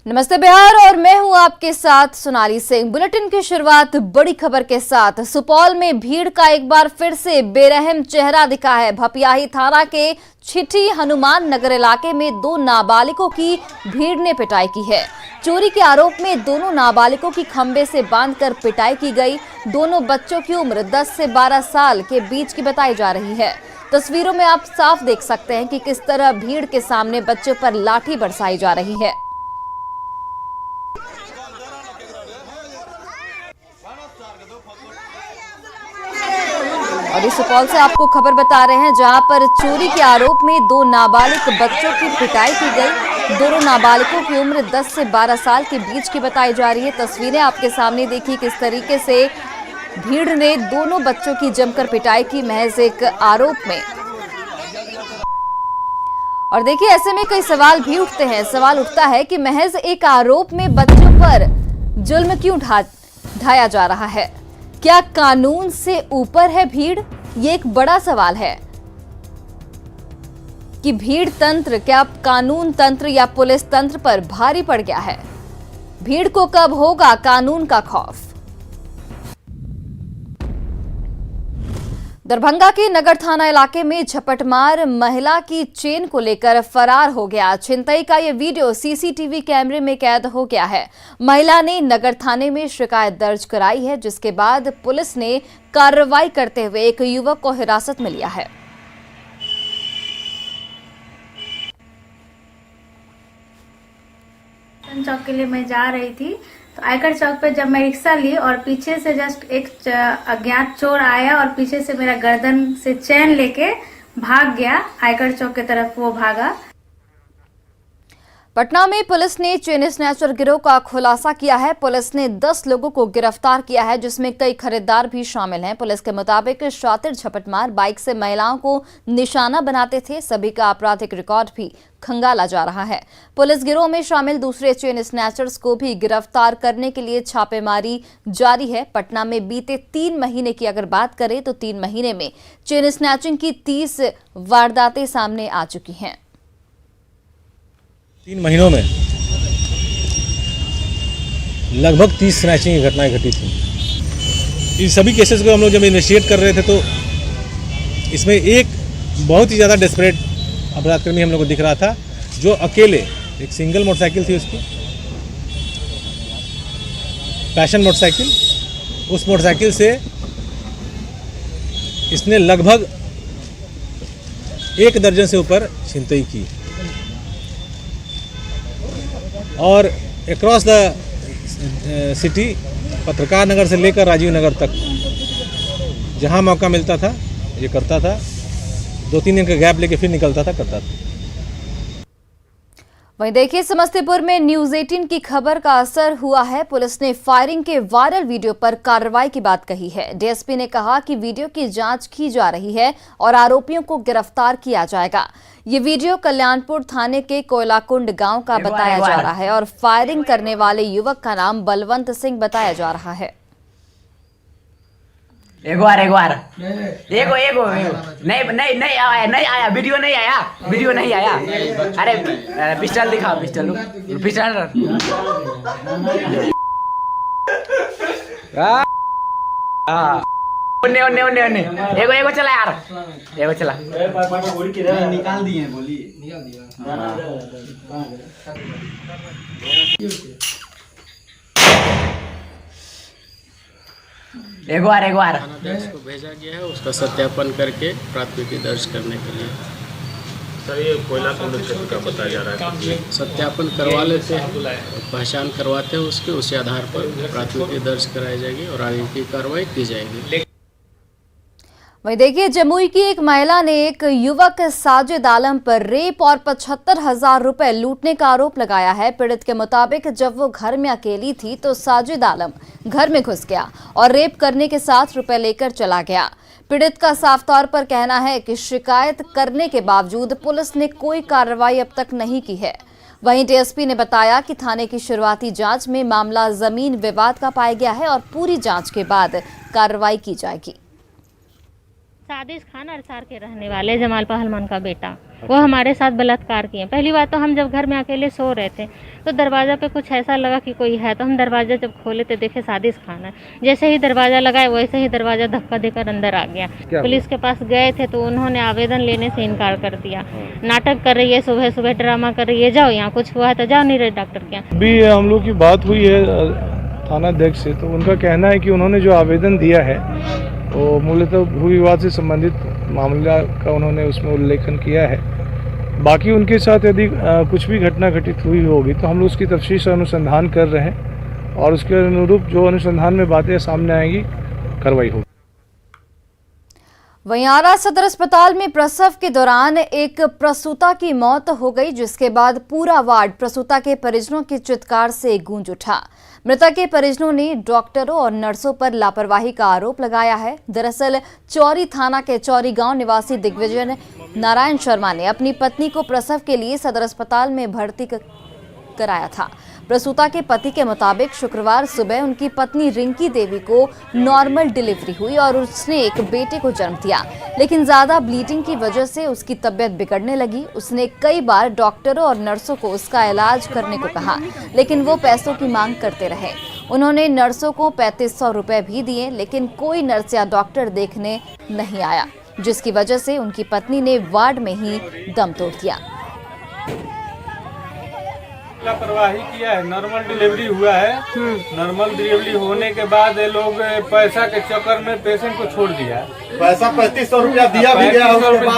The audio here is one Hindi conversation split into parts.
नमस्ते बिहार और मैं हूं आपके साथ सोनाली सिंह। बुलेटिन की शुरुआत बड़ी खबर के साथ। सुपौल में भीड़ का एक बार फिर से बेरहम चेहरा दिखा है। भपियाही थाना के छिठी हनुमान नगर इलाके में दो नाबालिगों की भीड़ ने पिटाई की है। चोरी के आरोप में दोनों नाबालिगों की खंबे से बांधकर पिटाई की गई। दोनों बच्चों की उम्र 10 से 12 साल के बीच की बताई जा रही है। तस्वीरों में आप साफ देख सकते हैं कि किस तरह भीड़ के सामने बच्चों पर लाठी बरसाई जा रही है। और इस सुपौल से आपको खबर बता रहे हैं जहां पर चोरी के आरोप में दो नाबालिग बच्चों की पिटाई की गई। दोनों नाबालिगों की उम्र 10 से 12 साल के बीच की बताई जा रही है। तस्वीरें आपके सामने देखिए किस तरीके से भीड़ ने दोनों बच्चों की जमकर पिटाई की महज एक आरोप में। और देखिए ऐसे में कई सवाल भी उठते हैं। सवाल उठता है कि महज एक आरोप में बच्चों पर जुल्म क्यों ढाया जा रहा है। क्या कानून से ऊपर है भीड़? ये एक बड़ा सवाल है कि भीड़ तंत्र क्या कानून तंत्र या पुलिस तंत्र पर भारी पड़ गया है। भीड़ को कब होगा कानून का खौफ। दरभंगा के नगर थाना इलाके में झपटमार महिला की चेन को लेकर फरार हो गया। छिनतई का यह वीडियो सीसीटीवी कैमरे में कैद हो गया है। महिला ने नगर थाने में शिकायत दर्ज कराई है, जिसके बाद पुलिस ने कार्रवाई करते हुए एक युवक को हिरासत में लिया है। चौक के लिए मैं जा रही थी तो आयकर चौक पे जब मैं रिक्शा ली और पीछे से जस्ट एक अज्ञात चोर आया और पीछे से मेरा गर्दन से चैन लेके भाग गया। आयकर चौक की तरफ वो भागा। पटना में पुलिस ने चेन स्नैचर गिरोह का खुलासा किया है। पुलिस ने 10 लोगों को गिरफ्तार किया है, जिसमें कई खरीदार भी शामिल हैं। पुलिस के मुताबिक शातिर झपटमार बाइक से महिलाओं को निशाना बनाते थे। सभी का आपराधिक रिकॉर्ड भी खंगाला जा रहा है। पुलिस गिरोह में शामिल दूसरे चेन स्नैचर्स को भी गिरफ्तार करने के लिए छापेमारी जारी है। पटना में बीते 3 महीने की अगर बात करें तो 3 महीने में चेन स्नैचिंग की 30 वारदातें सामने आ चुकी हैं। 3 महीनों में लगभग 30 स्नैचिंग की घटनाएं घटी थी। इन सभी केसेस को हम लोग जब इन्वेस्टिगेट कर रहे थे तो इसमें एक बहुत ही ज़्यादा डेस्परेट अपराधकर्मी हम लोग को दिख रहा था, जो अकेले एक सिंगल मोटरसाइकिल थी उसकी, पैशन मोटरसाइकिल। उस मोटरसाइकिल से इसने लगभग 1 दर्जन से ऊपर छिनतई की और अक्रॉस द सिटी पत्रकार नगर से लेकर राजीव नगर तक जहां मौका मिलता था ये करता था। 2-3 दिन का गैप लेके फिर निकलता था, करता था। वहीं देखिए समस्तीपुर में न्यूज 18 की खबर का असर हुआ है। पुलिस ने फायरिंग के वायरल वीडियो पर कार्रवाई की बात कही है। डीएसपी ने कहा कि वीडियो की जांच की जा रही है और आरोपियों को गिरफ्तार किया जाएगा। ये वीडियो कल्याणपुर थाने के कोयलाकुंड गांव का बताया जा रहा है और फायरिंग करने वाले युवक का नाम बलवंत सिंह बताया जा रहा है। एक बार एगो नहीं आया वीडियो नहीं आया। अरे पिस्टल दिखाओ, पिस्टल उन्ने एगो चला यार, एगो चला निकाल दिए, एक बार को भेजा गया है, उसका सत्यापन करके प्राथमिकी दर्ज करने के लिए। सर ये कोयलाकुंड क्षेत्र का बताया जा रहा है। सत्यापन करवा लेते हैं, पहचान करवाते हैं उसके, उसी आधार पर प्राथमिकी दर्ज कराई जाएगी और आगे की कार्रवाई की जाएगी। वहीं देखिए जमुई की एक महिला ने एक युवक साजिद आलम पर रेप और 75,000 रुपए लूटने का आरोप लगाया है। पीड़ित के मुताबिक जब वो घर में अकेली थी तो साजिद आलम घर में घुस गया और रेप करने के साथ रुपए लेकर चला गया। पीड़ित का साफ तौर पर कहना है कि शिकायत करने के बावजूद पुलिस ने कोई कार्रवाई अब तक नहीं की है। वहीं डीएसपी ने बताया कि थाने की शुरुआती जांच में मामला जमीन विवाद का पाया गया है और पूरी जांच के बाद कार्रवाई की जाएगी। सादिश खान अरसार के रहने वाले जमाल पहलवान का बेटा, वो हमारे साथ बलात्कार किए। पहली बात तो हम जब घर में अकेले सो रहे थे तो दरवाज़ा पे कुछ ऐसा लगा कि कोई है, तो हम दरवाज़ा जब खोले तो देखे सादिश खान है। जैसे ही दरवाज़ा लगाए वैसे ही दरवाज़ा धक्का देकर अंदर आ गया। पुलिस के पास गए थे तो उन्होंने आवेदन लेने से इनकार कर दिया। नाटक कर रही है, सुबह सुबह ड्रामा कर रही है, जाओ यहाँ कुछ हुआ है तो जाओ नहीं रहे डॉक्टर के यहाँ। अभी हम लोग की बात हुई है थाना अध्यक्ष से, तो उनका कहना है कि उन्होंने जो आवेदन दिया है वो मूलतः भू विवाद से संबंधित मामला का उन्होंने उसमें उल्लेखन किया है। बाकी उनके साथ यदि कुछ भी घटना घटित हुई होगी तो हम लोग उसकी तफ्तीश और अनुसंधान कर रहे हैं और उसके अनुरूप जो अनुसंधान में बातें सामने आएंगी कार्रवाई होगी। वहीं आरा सदर अस्पताल में प्रसव के दौरान एक प्रसूता की मौत हो गई, जिसके बाद पूरा वार्ड प्रसूता के परिजनों की चित्कार से गूंज उठा। मृतक के परिजनों ने डॉक्टरों और नर्सों पर लापरवाही का आरोप लगाया है। दरअसल चौरी थाना के चौरी गांव निवासी दिग्विजय नारायण शर्मा ने अपनी पत्नी को प्रसव के लिए सदर अस्पताल में भर्ती कराया था। प्रसूता के पति के मुताबिक शुक्रवार सुबह उनकी पत्नी रिंकी देवी को नॉर्मल डिलीवरी हुई और उसने एक बेटे को जन्म दिया, लेकिन ज्यादा ब्लीडिंग की वजह से उसकी तबीयत बिगड़ने लगी। उसने कई बार डॉक्टरों और नर्सों को उसका इलाज करने को कहा, लेकिन वो पैसों की मांग करते रहे। उन्होंने नर्सों को 3500 रुपए भी दिए, लेकिन कोई नर्स या डॉक्टर देखने नहीं आया, जिसकी वजह से उनकी पत्नी ने वार्ड में ही दम तोड़ दिया। लापरवाही किया है, नॉर्मल डिलीवरी हुआ है। नॉर्मल डिलीवरी होने के बाद ये लोग पैसा के चक्कर में पेशेंट को छोड़ दिया। पैसा 3500 रुपया दिया भी गया,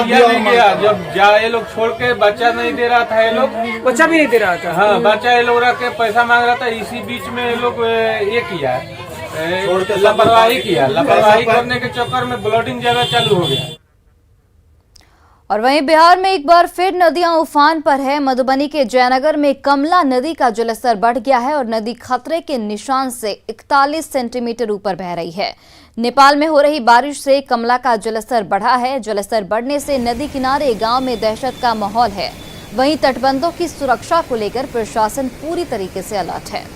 दिया भी गया। जब ये लोग छोड़ के बच्चा नहीं दे रहा था, ये लोग बच्चा भी नहीं दे रहा था। हाँ, बच्चा ये लोग रख के पैसा मांग रहा था। इसी बीच में ये लोग ये किया, लापरवाही किया। लापरवाही करने के चक्कर में ब्लीडिंग ज्यादा चालू हो गया। और वहीं बिहार में एक बार फिर नदियां उफान पर है। मधुबनी के जयनगर में कमला नदी का जलस्तर बढ़ गया है और नदी खतरे के निशान से 41 सेंटीमीटर ऊपर बह रही है। नेपाल में हो रही बारिश से कमला का जलस्तर बढ़ा है। जलस्तर बढ़ने से नदी किनारे गांव में दहशत का माहौल है। वहीं तटबंधों की सुरक्षा को लेकर प्रशासन पूरी तरीके से अलर्ट है।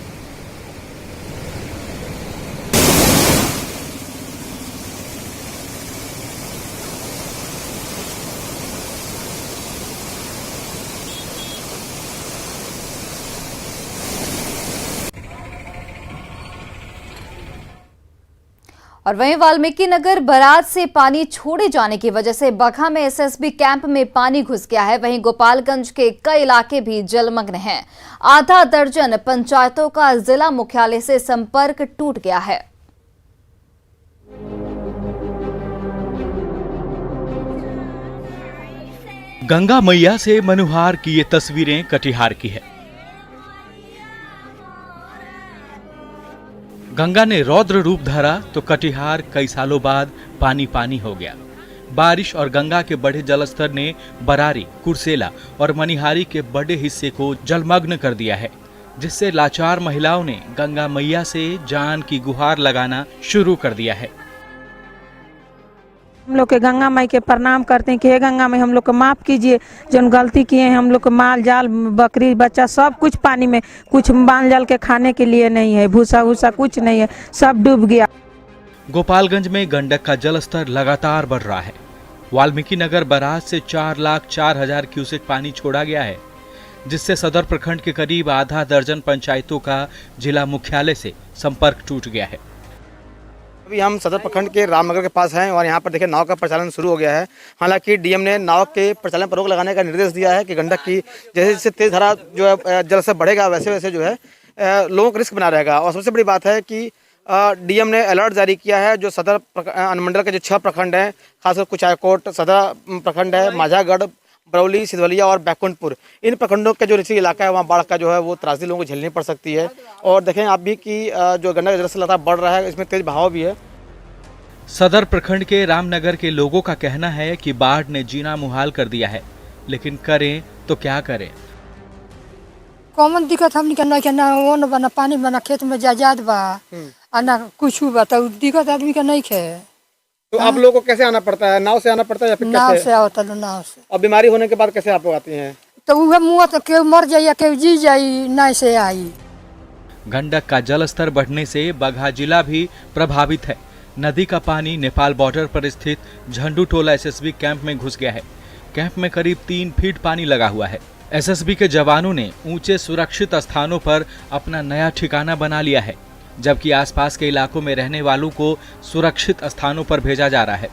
और वहीं वाल्मीकि नगर बराज से पानी छोड़े जाने की वजह से बगहा में एसएसबी कैंप में पानी घुस गया है। वहीं गोपालगंज के कई इलाके भी जलमग्न हैं। आधा दर्जन पंचायतों का जिला मुख्यालय से संपर्क टूट गया है। गंगा मैया से मनुहार की ये तस्वीरें कटिहार की है। गंगा ने रौद्र रूप धरा तो कटिहार कई सालों बाद पानी पानी हो गया। बारिश और गंगा के बढ़े जलस्तर ने बरारी, कुर्सेला और मनिहारी के बड़े हिस्से को जलमग्न कर दिया है, जिससे लाचार महिलाओं ने गंगा मैया से जान की गुहार लगाना शुरू कर दिया है। हम लोग के गंगा माई के प्रणाम करते हैं कि हे गंगा माई हम लोग को माफ कीजिए, जो गलती किए हैं। हम लोग को माल जाल बकरी बच्चा सब कुछ पानी में, कुछ माल जाल के खाने के लिए नहीं है, भूसा भूसा कुछ नहीं है, सब डूब गया। गोपालगंज में गंडक का जलस्तर लगातार बढ़ रहा है। वाल्मीकि नगर बराज से 4,04,000 क्यूसेक पानी छोड़ा गया है, जिससे सदर प्रखंड के करीब आधा दर्जन पंचायतों का जिला मुख्यालय से संपर्क टूट गया है। अभी हम सदर प्रखंड के रामनगर के पास हैं और यहाँ पर देखिए नाव का प्रचालन शुरू हो गया है। हालांकि डीएम ने नाव के प्रचालन पर रोक लगाने का निर्देश दिया है कि गंडक की जैसे जैसे तेज धारा जो है जलस्तर बढ़ेगा वैसे वैसे जो है लोगों को रिस्क बना रहेगा। और सबसे बड़ी बात है कि डीएम ने अलर्ट जारी किया है। जो सदर अनुमंडल के जो 6 प्रखंड हैं, खासकर कुचायकोट सदर प्रखंड है, माझागढ़, बरौली, सिधवलिया और बैकुंठपुर, इन प्रखंडों का जो निचली इलाका है वहाँ बाढ़ का जो है वो त्रासदी लोगों को झेलनी पड़ सकती है। और देखें आप भी कि जो गंडक का जलस्तर लगातार बढ़ रहा है, इसमें तेज बहाव भी है। सदर प्रखंड के रामनगर के लोगों का कहना है कि बाढ़ ने जीना मुहाल कर दिया है, लेकिन करें तो क्या करें। कॉमन दिक्कत हमनी के ना वो न बना पानी बना खेत में जायदाद बा ना कुछ बा, तो दिक्कत आदमी का नहीं खे। तो आप लोगों को कैसे आना पड़ता है? नाव से आना पड़ता है या फिर नाव से आता लो, नाव से। और बीमारी होने के बाद कैसे आप लोग आती हैं? तो वह मुँह तो केव मर जाइए केव जी जाई, ना से आई। गंडक का जलस्तर बढ़ने से बगहा जिला भी प्रभावित है, नदी का पानी नेपाल बॉर्डर पर स्थित झंडू टोला एसएसबी कैंप में घुस गया है। कैंप में करीब 3 फीट पानी लगा हुआ है। एसएसबी के जवानों ने ऊंचे सुरक्षित स्थानों पर अपना नया ठिकाना बना लिया है, जबकि आसपास के इलाकों में रहने वालों को सुरक्षित स्थानों पर भेजा जा रहा है।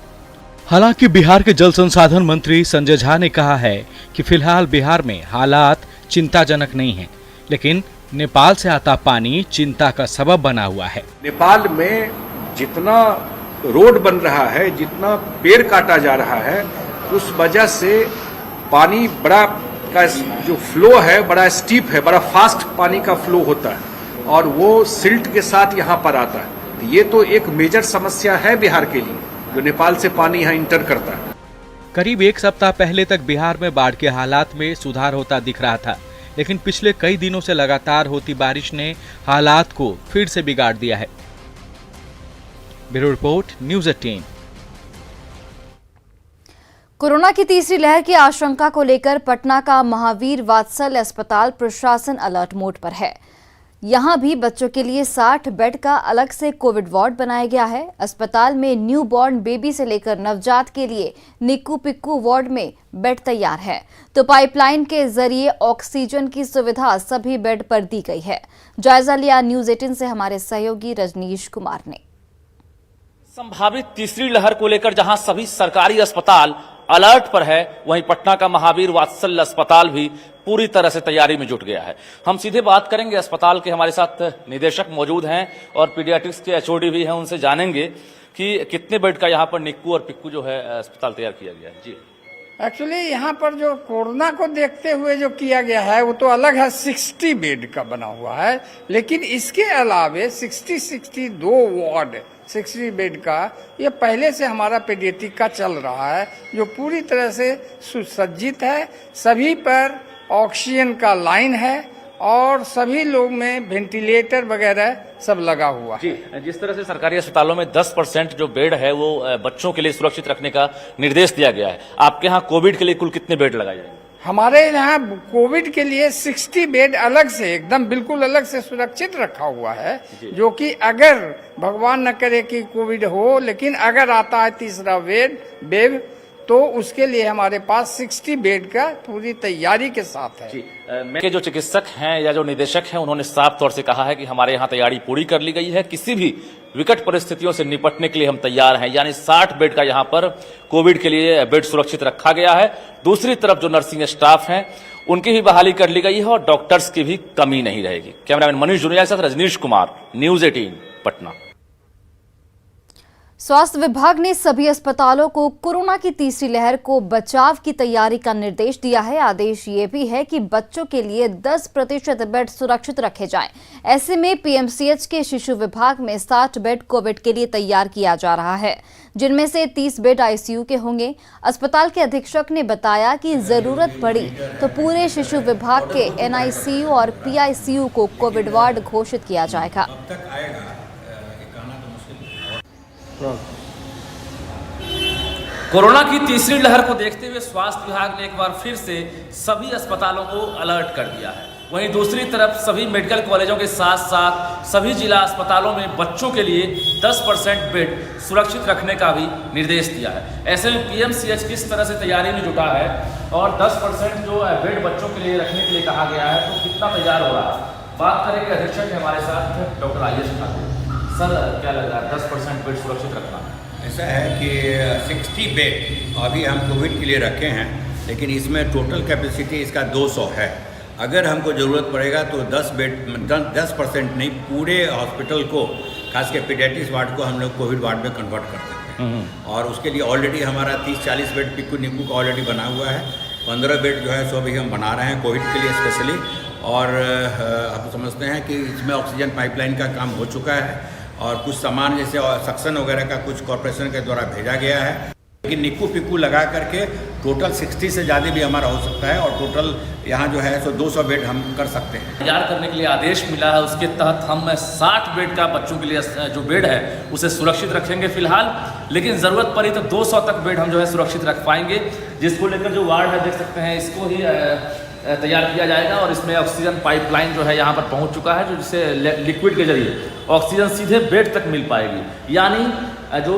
हालांकि बिहार के जल संसाधन मंत्री संजय झा ने कहा है कि फिलहाल बिहार में हालात चिंताजनक नहीं हैं, लेकिन नेपाल से आता पानी चिंता का सबब बना हुआ है। नेपाल में जितना रोड बन रहा है, जितना पेड़ काटा जा रहा है, उस वजह से पानी बड़ा का जो फ्लो है बड़ा स्टीप है, बड़ा फास्ट पानी का फ्लो होता है और वो सिल्ट के साथ यहाँ पर आता है। तो ये तो एक मेजर समस्या है बिहार के लिए, जो नेपाल से पानी यहाँ इंटर करता है। करीब 1 सप्ताह पहले तक बिहार में बाढ़ के हालात में सुधार होता दिख रहा था, लेकिन पिछले कई दिनों से लगातार होती बारिश ने हालात को फिर से बिगाड़ दिया है। Bureau report, news 18। कोरोना की तीसरी लहर की आशंका को लेकर पटना का महावीर वात्सल्य अस्पताल प्रशासन अलर्ट मोड पर है। यहां भी बच्चों के लिए 60 बेड का अलग से कोविड वार्ड बनाया गया है। अस्पताल में न्यू बॉर्न बेबी से लेकर नवजात के लिए निक्कू पिक्कू वार्ड में बेड तैयार है, तो पाइपलाइन के जरिए ऑक्सीजन की सुविधा सभी बेड पर दी गई है। जायजा लिया न्यूज़ 18 से हमारे सहयोगी रजनीश कुमार ने। संभावित तीसरी लहर को लेकर जहां सभी सरकारी अस्पताल अलर्ट पर है, वहीं पटना का महावीर वात्सल्य अस्पताल भी पूरी तरह से तैयारी में जुट गया है। हम सीधे बात करेंगे अस्पताल के, हमारे साथ निदेशक मौजूद हैं और पीडियाट्रिक्स के एचओडी भी हैं, उनसे जानेंगे कि कितने बेड का यहाँ पर निक्कू और पिक्कू जो है अस्पताल तैयार किया गया है। जी, एक्चुअली यहाँ पर जो कोरोना को देखते हुए जो किया गया है वो तो अलग है, 60 बेड का बना हुआ है, लेकिन इसके अलावे 62 वार्ड 60 बेड का ये पहले से हमारा पेडियाट्रिक का चल रहा है, जो पूरी तरह से सुसज्जित है। सभी पर ऑक्सीजन का लाइन है और सभी लोग में वेंटिलेटर वगैरह सब लगा हुआ है। जी, जिस तरह से सरकारी अस्पतालों में 10% जो बेड है वो बच्चों के लिए सुरक्षित रखने का निर्देश दिया गया है, आपके यहाँ कोविड के लिए कुल कितने बेड लगाए जाएंगे? हमारे यहाँ कोविड के लिए 60 बेड अलग से, एकदम बिल्कुल अलग से सुरक्षित रखा हुआ है, जो कि अगर भगवान न करे कि कोविड हो, लेकिन अगर आता है तीसरा वेव तो उसके लिए हमारे पास 60 बेड का पूरी तैयारी के साथ है। जी, के जो चिकित्सक हैं या जो निदेशक हैं उन्होंने साफ तौर से कहा है कि हमारे यहाँ तैयारी पूरी कर ली गई है, किसी भी विकट परिस्थितियों से निपटने के लिए हम तैयार हैं। यानी 60 बेड का यहाँ पर कोविड के लिए बेड सुरक्षित रखा गया है। दूसरी तरफ जो नर्सिंग स्टाफ हैं उनकी भी बहाली कर ली गई है और डॉक्टर्स की भी कमी नहीं रहेगी। कैमरामैन मनीष जुनिया के साथ रजनीश कुमार, न्यूज़ 18 पटना। स्वास्थ्य विभाग ने सभी अस्पतालों को कोरोना की तीसरी लहर को बचाव की तैयारी का निर्देश दिया है। आदेश ये भी है कि बच्चों के लिए 10% बेड सुरक्षित रखे जाएं। ऐसे में पीएमसीएच के शिशु विभाग में 60 बेड कोविड के लिए तैयार किया जा रहा है, जिनमें से 30 बेड आईसीयू के होंगे। अस्पताल के अधीक्षक ने बताया कि जरूरत पड़ी तो पूरे शिशु विभाग के एनआईसीयू और पीआईसीयू को कोविड वार्ड घोषित किया जाएगा। कोरोना की तीसरी लहर को देखते हुए स्वास्थ्य विभाग ने एक बार फिर से सभी अस्पतालों को अलर्ट कर दिया है। वहीं दूसरी तरफ सभी मेडिकल कॉलेजों के साथ साथ सभी जिला अस्पतालों में बच्चों के लिए 10% बेड सुरक्षित रखने का भी निर्देश दिया है। ऐसे में पीएमसीएच किस तरह से तैयारी में जुटा है और 10% जो बेड बच्चों के लिए रखने के लिए कहा गया है, तो कितना तैयार हो रहा है, बात करेंगे। अधीक्षक हमारे साथ डॉक्टर आयुष ठाकुर। सर, क्या लग रहा है 10% बेड सुरक्षित रखना? ऐसा है कि 60 बेड अभी हम कोविड के लिए रखे हैं, लेकिन इसमें टोटल कैपेसिटी इसका 200 है। अगर हमको ज़रूरत पड़ेगा तो 10% नहीं, पूरे हॉस्पिटल को, खास के पीडियाट्रिक्स वार्ड को हम लोग कोविड वार्ड में कन्वर्ट कर सकते हैं। और उसके लिए ऑलरेडी हमारा 30-40 बेड पिक्कू निक्कू का ऑलरेडी बना हुआ है। 15 बेड जो है सो भी हम बना रहे हैं कोविड के लिए स्पेशली। और हम समझते हैं कि इसमें ऑक्सीजन पाइपलाइन का काम हो चुका है और कुछ सामान जैसे सक्शन वगैरह का कुछ कॉर्पोरेशन के द्वारा भेजा गया है। लेकिन निक्कू पिक्कू लगा करके टोटल 60 से ज़्यादा भी हमारा हो सकता है और टोटल यहाँ जो है सो 200 बेड हम कर सकते हैं। तैयार करने के लिए आदेश मिला है, उसके तहत हम 60 बेड का बच्चों के लिए जो बेड है उसे सुरक्षित रखेंगे फिलहाल, लेकिन ज़रूरत पड़ी तो 200 तक बेड हम जो है सुरक्षित रख पाएंगे। जिसको लेकर जो वार्ड है देख सकते हैं, इसको ही तैयार किया जाएगा और इसमें ऑक्सीजन पाइपलाइन जो है यहाँ पर पहुँच चुका है, जो जिससे लिक्विड के जरिए ऑक्सीजन सीधे बेड तक मिल पाएगी। यानी जो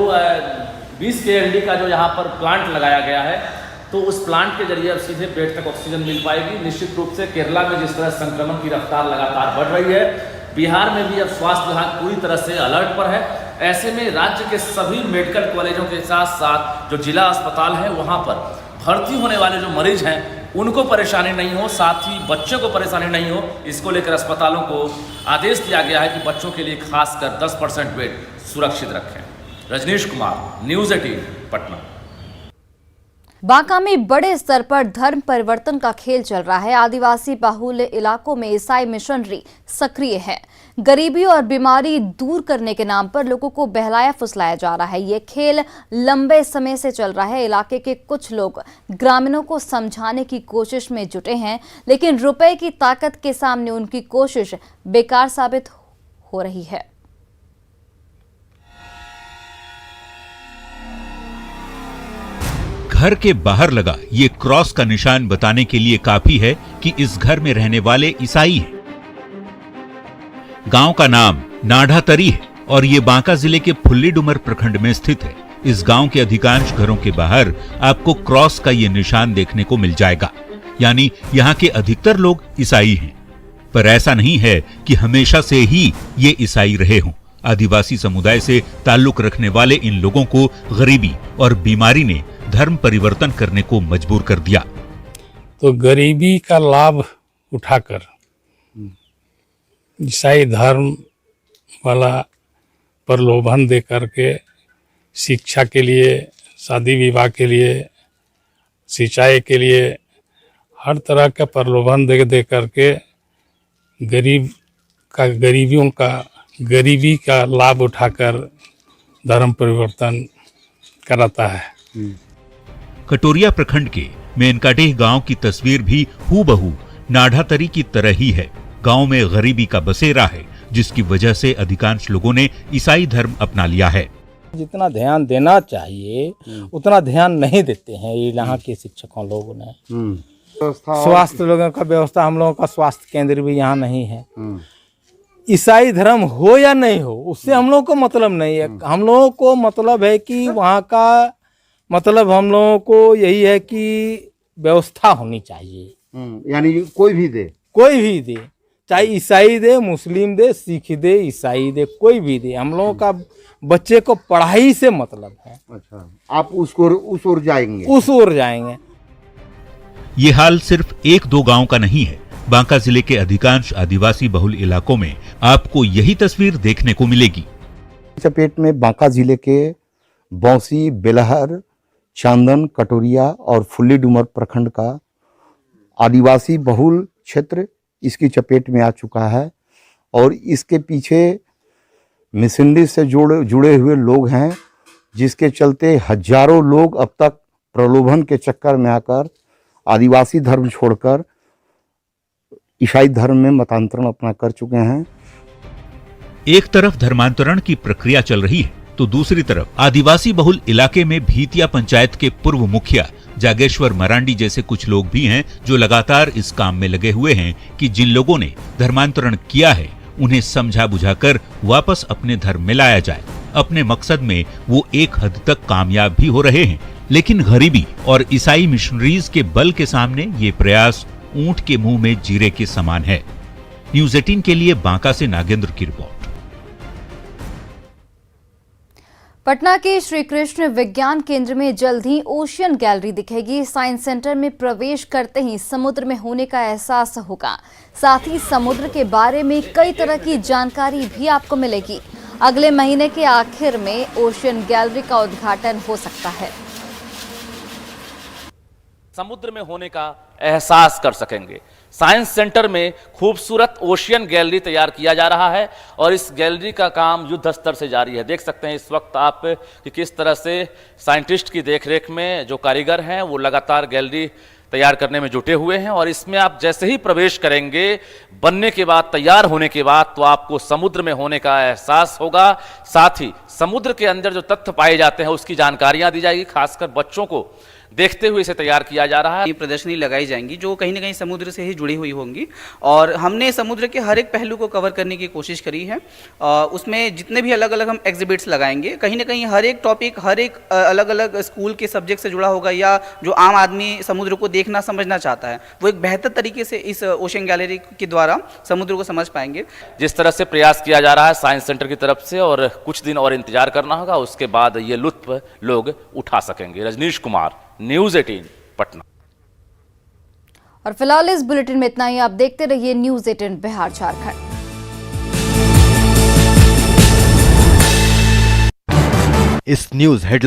20 KLD का जो यहाँ पर प्लांट लगाया गया है, तो उस प्लांट के जरिए अब सीधे पेट तक ऑक्सीजन मिल पाएगी। निश्चित रूप से केरला में जिस तरह संक्रमण की रफ्तार लगातार बढ़ रही है, बिहार में भी अब स्वास्थ्य विभाग पूरी तरह से अलर्ट पर है। ऐसे में राज्य के सभी मेडिकल कॉलेजों के साथ साथ जो जिला अस्पताल है वहाँ पर भर्ती होने वाले जो मरीज हैं उनको परेशानी नहीं हो, साथ ही बच्चों को परेशानी नहीं हो, इसको लेकर अस्पतालों को आदेश दिया गया है कि बच्चों के लिए खासकर 10% बेड सुरक्षित रखें। रजनीश कुमार, न्यूज़ 18 पटना। बांका में बड़े स्तर पर धर्म परिवर्तन का खेल चल रहा है। आदिवासी बाहुल्य इलाकों में ईसाई मिशनरी सक्रिय है। गरीबी और बीमारी दूर करने के नाम पर लोगों को बहलाया फुसलाया जा रहा है। ये खेल लंबे समय से चल रहा है। इलाके के कुछ लोग ग्रामीणों को समझाने की कोशिश में जुटे हैं, लेकिन रुपए की ताकत के सामने उनकी कोशिश बेकार साबित हो रही है। घर के बाहर लगा ये क्रॉस का निशान बताने के लिए काफी है कि इस घर में रहने वाले ईसाई हैं। गांव का नाम नाढ़ातरी है और ये बांका जिले के फुल्लीडुमर प्रखंड में स्थित है। इस गांव के अधिकांश घरों के बाहर आपको क्रॉस का ये निशान देखने को मिल जाएगा, यानी यहाँ के अधिकतर लोग ईसाई हैं। पर ऐसा नहीं है कि हमेशा से ही ये ईसाई रहे हों। आदिवासी समुदाय से ताल्लुक रखने वाले इन लोगों को गरीबी और बीमारी ने धर्म परिवर्तन करने को मजबूर कर दिया। तो गरीबी का लाभ उठाकर ईसाई धर्म वाला प्रलोभन दे करके शिक्षा के लिए, शादी विवाह के लिए, सिंचाई के लिए हर तरह का प्रलोभन दे करके गरीबी का लाभ उठाकर धर्म परिवर्तन कराता है। कटोरिया प्रखंड के मेनकाटेह गांव की तस्वीर भी हूबहू नाढ़ातरी की तरह ही है। गांव में गरीबी का बसेरा है, जिसकी वजह से अधिकांश लोगों ने ईसाई धर्म अपना लिया है। जितना ध्यान देना चाहिए उतना ध्यान नहीं देते हैं ये यहाँ के शिक्षकों लोगों ने। स्वास्थ्य लोगों का व्यवस्था, हम लोगों का स्वास्थ्य केंद्र भी यहाँ नहीं है। ईसाई धर्म हो या नहीं हो उससे हम लोगों को मतलब नहीं है। हम लोगों को मतलब है कि वहाँ का मतलब हम लोगों को यही है कि व्यवस्था होनी चाहिए। यानी कोई भी दे, चाहे ईसाई दे, मुस्लिम दे, सिख दे, ईसाई दे, कोई भी दे, हम लोगों का बच्चे को पढ़ाई से मतलब है। अच्छा, आप उस ओर जाएंगे। ये हाल सिर्फ 1-2 गांव का नहीं है। बांका जिले के अधिकांश आदिवासी बहुल इलाकों में आपको यही तस्वीर देखने को मिलेगी। चपेट में बांका जिले के बौसी, बेलहर, चांदन, कटोरिया और फुल्लीडुमर प्रखंड का आदिवासी बहुल क्षेत्र इसकी चपेट में आ चुका है और इसके पीछे मिशनरी से जुड़े हुए लोग हैं, जिसके चलते हजारों लोग अब तक प्रलोभन के चक्कर में आकर आदिवासी धर्म छोड़कर ईसाई धर्म में मतांतरण अपना कर चुके हैं। एक तरफ धर्मांतरण की प्रक्रिया चल रही है तो दूसरी तरफ आदिवासी बहुल इलाके में भीतिया पंचायत के पूर्व मुखिया जागेश्वर मरांडी जैसे कुछ लोग भी हैं जो लगातार इस काम में लगे हुए हैं कि जिन लोगों ने धर्मांतरण किया है उन्हें समझा बुझाकर वापस अपने धर्म में लाया जाए। अपने मकसद में वो एक हद तक कामयाब भी हो रहे हैं, लेकिन गरीबी और ईसाई मिशनरीज के बल के सामने ये प्रयास ऊंट के मुंह में जीरे के समान है। न्यूज़ 18 के लिए बांका से नागेंद्र की रिपोर्ट। पटना के श्री कृष्ण विज्ञान केंद्र में जल्द ही ओशियन गैलरी दिखेगी। साइंस सेंटर में प्रवेश करते ही समुद्र में होने का एहसास होगा, साथ ही समुद्र के बारे में कई तरह की जानकारी भी आपको मिलेगी। अगले महीने के आखिर में ओशियन गैलरी का उद्घाटन हो सकता है। समुद्र में होने का एहसास कर सकेंगे। साइंस सेंटर में खूबसूरत ओशियन गैलरी तैयार किया जा रहा है और इस गैलरी का काम युद्ध स्तर से जारी है। देख सकते हैं इस वक्त आप कि किस तरह से साइंटिस्ट की देखरेख में जो कारीगर हैं वो लगातार गैलरी तैयार करने में जुटे हुए हैं और इसमें आप जैसे ही प्रवेश करेंगे बनने के बाद, तैयार होने के बाद, तो आपको समुद्र में होने का एहसास होगा। साथ ही समुद्र के अंदर जो तथ्य पाए जाते हैं उसकी जानकारियां दी जाएगी। खासकर बच्चों को देखते हुए इसे तैयार किया जा रहा है। ये प्रदर्शनी लगाई जाएंगी जो कहीं ना कहीं समुद्र से ही जुड़ी हुई होंगी और हमने समुद्र के हर एक पहलू को कवर करने की कोशिश करी है। उसमें जितने भी अलग अलग हम एग्जिबिट्स लगाएंगे कहीं ना कहीं हर एक टॉपिक हर एक अलग अलग स्कूल के सब्जेक्ट से जुड़ा होगा या जो आम आदमी समुद्र को देखना समझना चाहता है वो एक बेहतर तरीके से इस ओशन गैलरी के द्वारा समुद्र को समझ पाएंगे। जिस तरह से प्रयास किया जा रहा है साइंस सेंटर की तरफ से, और कुछ दिन और इंतजार करना होगा, उसके बाद ये लुत्फ लोग उठा सकेंगे। रजनीश कुमार, न्यूज़ 18 पटना। और फिलहाल इस बुलेटिन में इतना ही। आप देखते रहिए न्यूज़ 18 बिहार झारखंड। इस न्यूज़ हेडलाइन